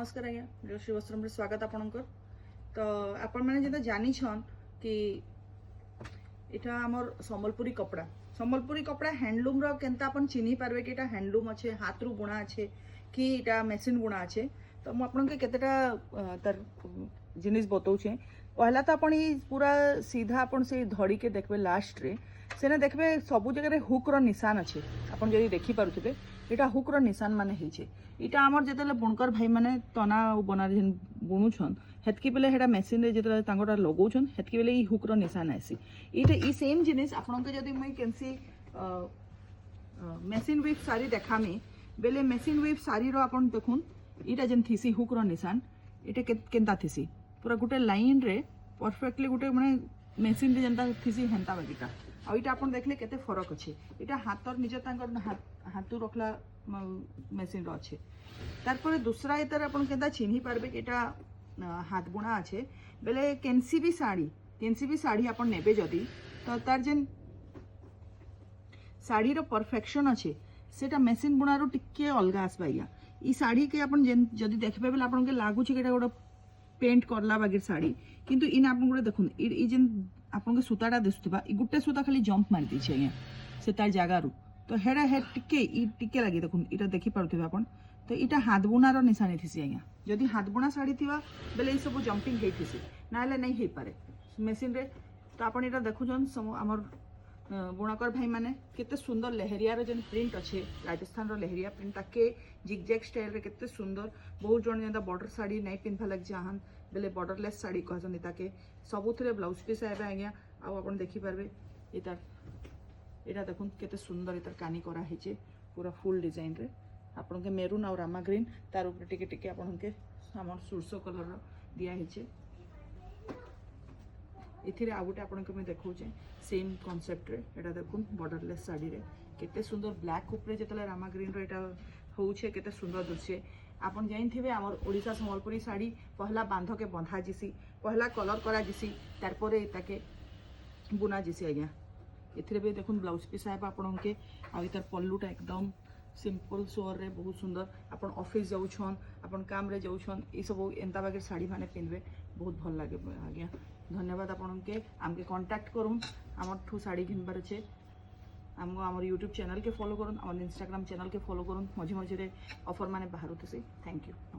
नमस्कार आज्ञा जोशी वस्त्रम स्वागत आपणकर तो आपण मैंने जो जानी कि इटा आमर सम्बलपुरी कपड़ा हैंडलूम रो केनता अपन चिन्ही पारबे कि इटा हैंडलूम अच्छे हाथ रु बुणा अच्छे कि इटा मेसिन बुणा अच्छे। तो मुझे आपन के केतेटा तार जिनिस बताऊे। पहला तो अपन पूरा सीधा अपन से धड़ी के देखबे लास्ट रे सेने देखबे सबु जगह हुक रो निशान अच्छे। अपन जदि देखि पारुथिबे इटा हुक रो निशान माने हिचे। इटा आमर जेतेले बुणकर भाई माने तना बना जेन बुणुछन हेतकी बेले हेटा मेसिन रे जेतेले तांगोटा लगौछन हेतकी बेले ई हुक रो निशान आसी। इटा ई सेम जिनिस आपन के जदि मुई केनसी मेसिन विप साड़ी देखामी बेले मेसिन विप साड़ी रो अपन देखुन इटा जेन थीसी हुक रो निशान इटा केनता थीसी पूरा गुटे लाइन रे परफेक्टली गुटे माने मेसिन रे जेनता थीसी हेंता बागीटा आ इटा अपन देखले केते फरक अछि। इटा हाथर निजे तांकर हाथू रखला मेसिन रो अच्छे। तारपरे दूसरा इतर अपन केनता चिन्ही पारबे कि इटा हाथ बुणा अच्छे बेले केनसी भी साड़ी अपन नेबे जदी तो तार जेन साड़ी रो परफेक्शन अच्छे सेटा मेसिन बुणा रो टिके अलगा आसबा। ई साड़ी के अपन जेन जदी देखबे बेले अपन के लागु छी कि एटा गोटे पेंट करला बागीर साड़ी किंतु इन आपन गोटे देखुन ई जेन आपन के सूताटा दिसुथबा ई गुटे सूता खाली जंप मार दी छै से तार जगह रु तो हेडा हेड टिके लगी देखुन इटा देखि पारुथिबे आपन। तो इटा हाथ बुणार निशानी थीसी आज्ञा जदि हाथ बुणा साड़ी थिबा बेले ई सब जंपिंग हे थीसी नाले नहीं हे पारे मेसिन रे। तो आपन इटा देखुछन हमर बुणाकर भाई माने केते सुंदर लहरिया रो जेन प्रिंट अच्छे राजस्थान रो लहरिया प्रिंट ताके जिगजैग स्टाइल रे केते सुंदर। बहुत जन जेंता बॉर्डर साड़ी नहीं पिन्हा लग जाहन बेले बॉर्डरलेस साड़ी कहसन ताके सबुथरे ब्लाउज पीस आबे आज्ञा आ आपन देखि पारबे इतार एटा देखुन केते सुंदर इतार कानी करा हेचे पूरा फुल डिजाइन रे आपन के मेरून और रामा ग्रीन तार ऊपर टिके टिके आपन के हमर सुरसो कलर रो दिया हेचे। इथिरे आ गोटे आपन के मैं देखौचे सेम कांसेप्ट रे एटा देखुन बॉर्डरलेस साड़ी रे केते सुंदर ब्लैक ऊपर जेतले रामा ग्रीन रो एटा होउचे केते सुंदर दृश्य। आपन जानिथिबे हमर ओडिसा सम्बलपुरी साड़ी पहला बांध के बंधा जिसी पहला कलर करा जिसी तारपरे ताके बुना जिसी आज्ञा। एथिरे भी देखुन ब्लाउज पीस आबा आपन के आ इतर पल्लूटा एकदम सिंपल सोर रे बहुत सुंदर। अपन ऑफिस जाउछन अपन काम रे जाउछन ई सब एंता बागे साड़ी माने पिनबे बहुत भल लागे आज्ञा। धन्यवाद आपन के आमके कांटेक्ट करूँ आमर ठू साड़ी घिनबार अच्छे आमको आमर यूट्यूब चैनल के फॉलो करूँ आमर इंस्टाग्राम चैनल के फॉलो करूँ मझे मझे ऑफर माने बाहर थैंक यू।